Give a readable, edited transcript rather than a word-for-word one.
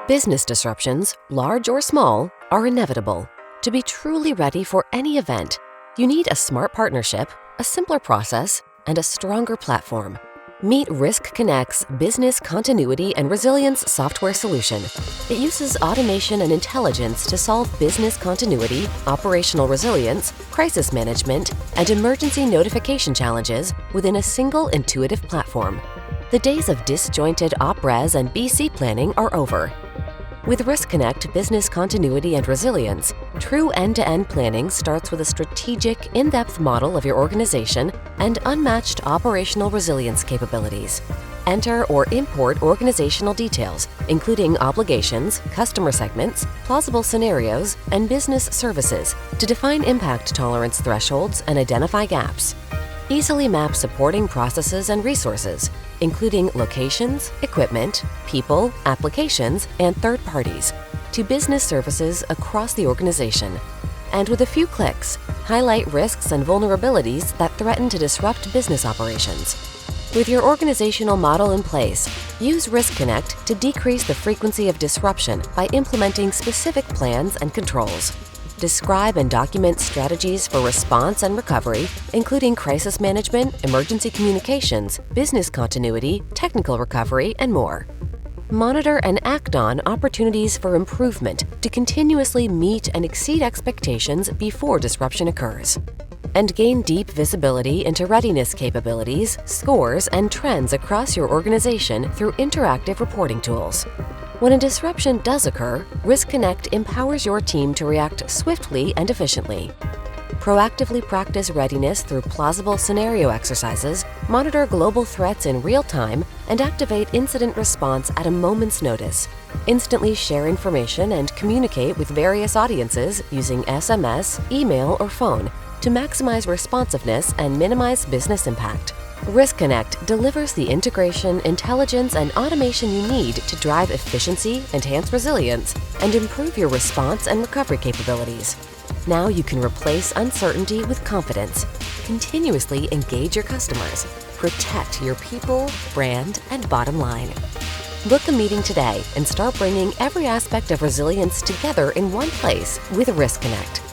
Business disruptions, large or small, are inevitable. To be truly ready for any event, you need a smart partnership, a simpler process, and a stronger platform. Meet Riskonnect's Business Continuity and Resilience software solution. It uses automation and intelligence to solve business continuity, operational resilience, crisis management, and emergency notification challenges within a single intuitive platform. The days of disjointed op-res and BC planning are over. With Riskonnect Business Continuity and Resilience, true end-to-end planning starts with a strategic, in-depth model of your organization and unmatched operational resilience capabilities. Enter or import organizational details, including obligations, customer segments, plausible scenarios, and business services to define impact tolerance thresholds and identify gaps. Easily map supporting processes and resources, including locations, equipment, people, applications, and third parties, to business services across the organization. And with a few clicks, highlight risks and vulnerabilities that threaten to disrupt business operations. With your organizational model in place, use Riskonnect to decrease the frequency of disruption by implementing specific plans and controls. Describe and document strategies for response and recovery, including crisis management, emergency communications, business continuity, technical recovery, and more. Monitor and act on opportunities for improvement to continuously meet and exceed expectations before disruption occurs. And gain deep visibility into readiness capabilities, scores, and trends across your organization through interactive reporting tools. When a disruption does occur, Riskonnect empowers your team to react swiftly and efficiently. Proactively practice readiness through plausible scenario exercises, monitor global threats in real time, and activate incident response at a moment's notice. Instantly share information and communicate with various audiences using SMS, email, or phone to maximize responsiveness and minimize business impact. Riskonnect delivers the integration, intelligence, and automation you need to drive efficiency, enhance resilience, and improve your response and recovery capabilities. Now you can replace uncertainty with confidence, continuously engage your customers, protect your people, brand, and bottom line. Book a meeting today and start bringing every aspect of resilience together in one place with Riskonnect.